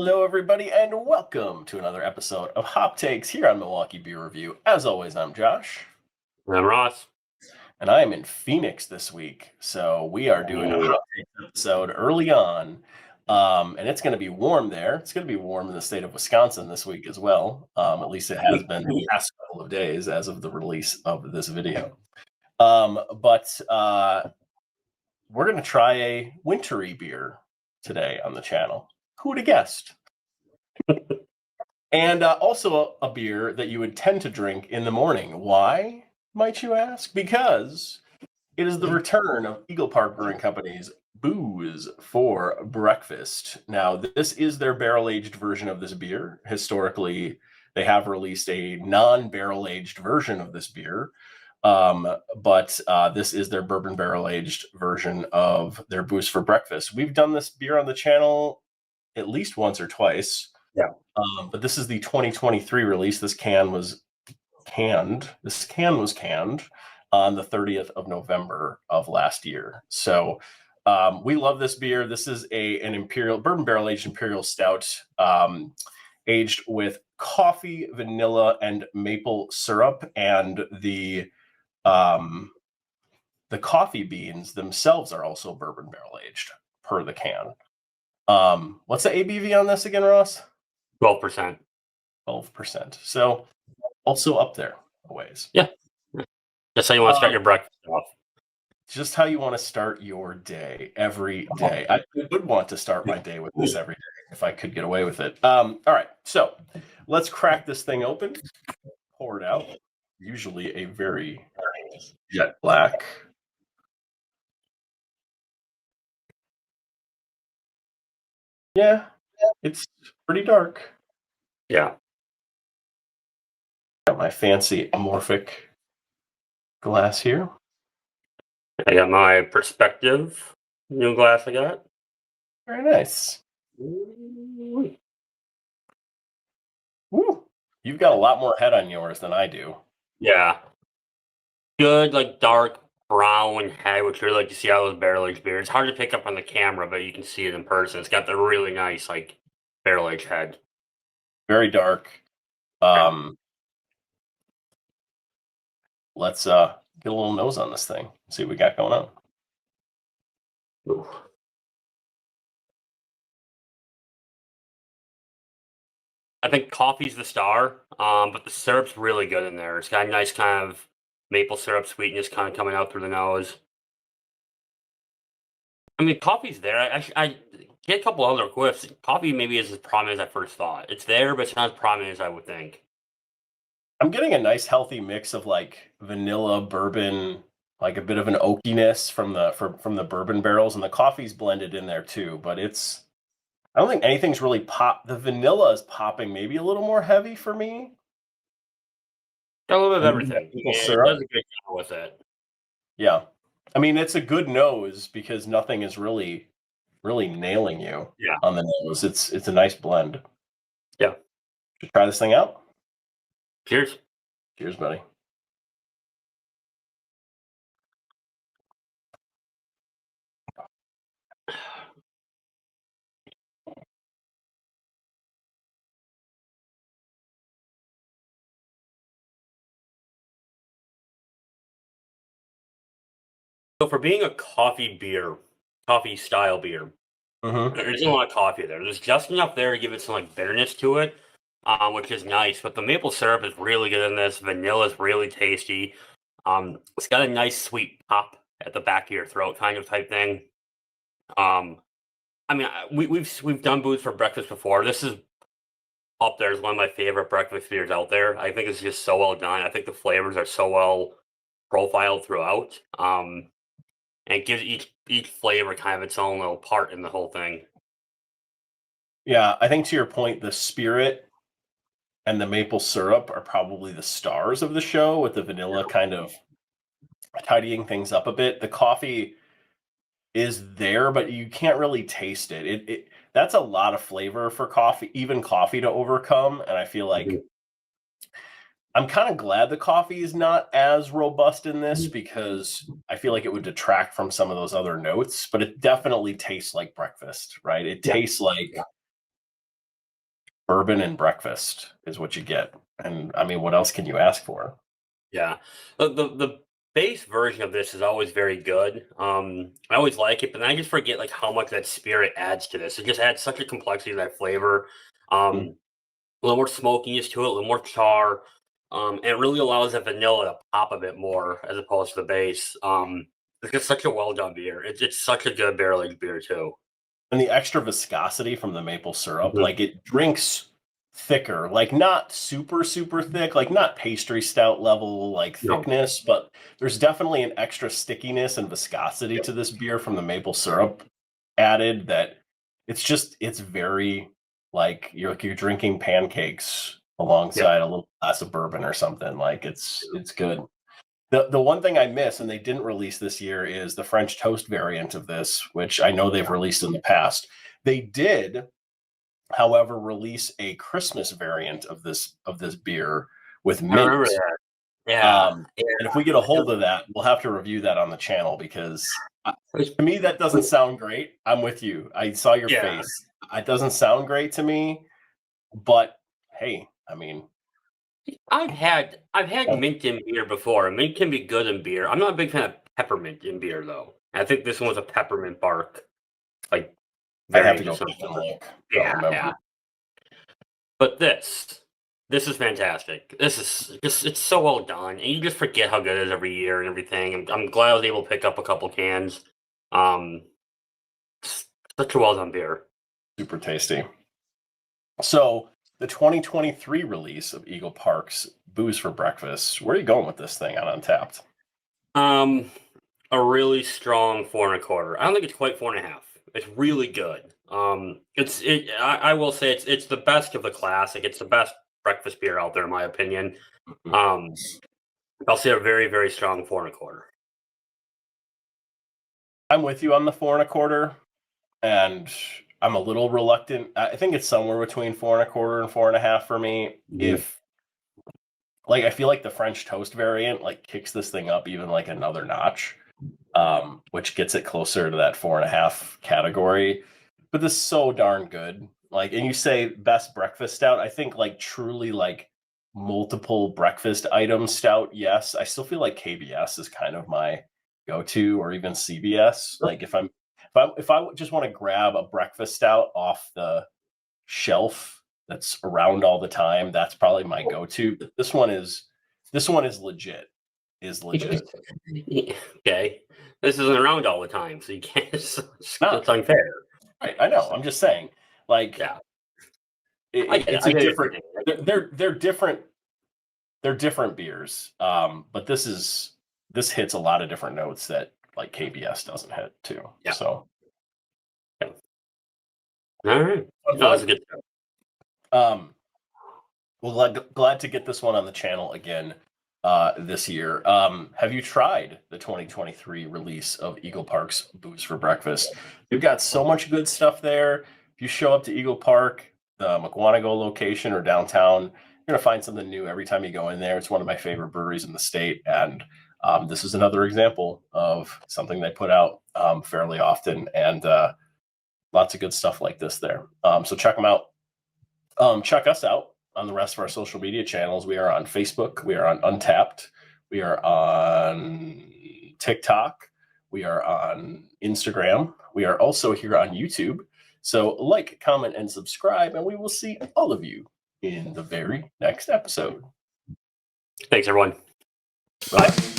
Hello, everybody, and welcome to another episode of Hop Takes here on Milwaukee Beer Review. As always, I'm Josh. I'm Ross. And I am in Phoenix this week, so we are doing a Hop Takes episode early on. And it's going to be warm there. It's going to be warm in the state of Wisconsin this week as well. At least it has been the past couple of days as of the release of this video. But we're going to try a wintry beer today on the channel. Who would have guessed? And also a beer that you would tend to drink in the morning. Why, might you ask? Because it is the return of Eagle Park Brewing Company's Booze for Breakfast. Now, this is their barrel-aged version of this beer. Historically, they have released a non-barrel-aged version of this beer. But this is their bourbon barrel-aged version of their Booze for Breakfast. We've done this beer on the channel at least once or twice. Yeah. But this is the 2023 release. This can was canned on the 30th of November of last year. So we love this beer. This is an imperial bourbon barrel-aged imperial stout, aged with coffee, vanilla, and maple syrup, and the coffee beans themselves are also bourbon barrel-aged per the can. What's the ABV on this again, Ross? 12%. 12%. So also up there a ways. Yeah. Just how you want to start your breakfast off. Just how you want to start your day every day. I would want to start my day with this every day if I could get away with it. All right. So let's crack this thing open. Pour it out. Usually a very jet black. Yeah, it's pretty dark. Yeah. Got my fancy amorphic glass here. I got my perspective new glass I got. Very nice. Woo. You've got a lot more head on yours than I do. Yeah. Good, like dark brown head, which you really like to see out of those barrel-aged beers. It's hard to pick up on the camera, but you can see it in person. It's got the really nice, like, barrel-aged head. Very dark. Let's get a little nose on this thing. See what we got going on. Ooh. I think coffee's the star, but the syrup's really good in there. It's got a nice kind of maple syrup sweetness kind of coming out through the nose. I mean, coffee's there. I get a couple other whiffs. Coffee maybe is as prominent as I first thought. It's there, but it's not as prominent as I would think. I'm getting a nice healthy mix of like vanilla, bourbon, like a bit of an oakiness from the bourbon barrels, and the coffee's blended in there too. But I don't think anything's really pop. The vanilla is popping maybe a little more heavy for me. Got a little bit of everything. Maple It syrup. does a good job with it. Yeah. I mean, it's a good nose because nothing is really nailing you on the nose. It's a nice blend. Yeah. Should try this thing out. Cheers. Cheers, buddy. So for being a coffee style beer, there isn't a lot of coffee there. There's just enough there to give it some like bitterness to it, which is nice. But the maple syrup is really good in this. Vanilla is really tasty. It's got a nice sweet pop at the back of your throat kind of type thing. I mean, we've done Booze for Breakfast before. This is up there as one of my favorite breakfast beers out there. I think it's just so well done. I think the flavors are so well profiled throughout. And it gives each flavor kind of its own little part in the whole thing. Yeah, I think to your point, the spirit and the maple syrup are probably the stars of the show, with the vanilla kind of tidying things up a bit. The coffee is there, but you can't really taste it. That's a lot of flavor for coffee, even coffee to overcome. And I feel like I'm kind of glad the coffee is not as robust in this, because I feel like it would detract from some of those other notes, but it definitely tastes like breakfast, right? It tastes like bourbon and breakfast is what you get. And I mean, what else can you ask for? Yeah. The base version of this is always very good. I always like it, but then I just forget like how much that spirit adds to this. It just adds such a complexity to that flavor. Mm. A little more smokiness to it, a little more char. And it really allows that vanilla to pop a bit more as opposed to the base. It's just such a well done beer. It's such a good barrel aged beer too. And the extra viscosity from the maple syrup, Mhm. like it drinks thicker, like not super, super thick, like not pastry stout level, like No. thickness, but there's definitely an extra stickiness and viscosity to this beer from the maple syrup added that it's very like you're drinking pancakes Yeah. alongside a little glass of bourbon or something. Like it's good. The one thing I miss and they didn't release this year is the French toast variant of this, which I know they've released in the past. They did, however, release a Christmas variant of this beer with I remember mint. that. Yeah. Yeah. And if we get a hold of that, we'll have to review that on the channel because It to me that doesn't sound great. I'm with you. I saw your Yeah. face. It doesn't sound great to me, but hey, I mean, I've had mint in beer before. Mint can be good in beer. I'm not a big fan of peppermint in beer though. I think this one was a peppermint bark, like I'd have to variant go of some back and sort. look. I don't Yeah, remember. yeah. But this is fantastic. This is just it's so well done, and you just forget how good it is every year and everything. I'm glad I was able to pick up a couple cans. Um, Such a well done beer. Super tasty. So the 2023 release of Eagle Park's Booze for Breakfast. Where are you going with this thing on Untappd? Um, a really strong 4.25. I don't think it's quite 4.5. It's really good. I will say it's the best of the classic. It's the best breakfast beer out there, in my opinion. Um, I'll say a very very strong 4.25. I'm with you on the 4.25, and I'm a little reluctant. I think it's somewhere between 4.25 and 4.5 for me. If like I feel like the French toast variant like kicks this thing up even like another notch, which gets it closer to that 4.5 category. But this is so darn good. Like, and you say best breakfast stout. I think like truly like multiple breakfast item stout. Yes, I still feel like KBS is kind of my go-to, or even CBS. Like if I just want to grab a breakfast stout off the shelf that's around all the time, that's probably my go-to. But this one is legit. Is legit. Okay, this isn't around all the time, so you can't. It's Not unfair. I know. I'm just saying. Like Yeah, I get it. it's I a get it. different. They're different. They're different beers. But this hits a lot of different notes that like KBS doesn't hit too. Yeah. So Yeah. All right. fun, No, that's a fun. good show. Well, glad to get this one on the channel again this year. Have you tried the 2023 release of Eagle Park's Booze for Breakfast? You've got so much good stuff there. If you show up to Eagle Park, the McWanago location or downtown, you're going to find something new every time you go in there. It's one of my favorite breweries in the state. And this is another example of something they put out fairly often, and lots of good stuff like this there. So check them out. Check us out on the rest of our social media channels. We are on Facebook. We are on Untappd. We are on TikTok. We are on Instagram. We are also here on YouTube. So like, comment, and subscribe, and we will see all of you in the very next episode. Thanks, everyone. Bye.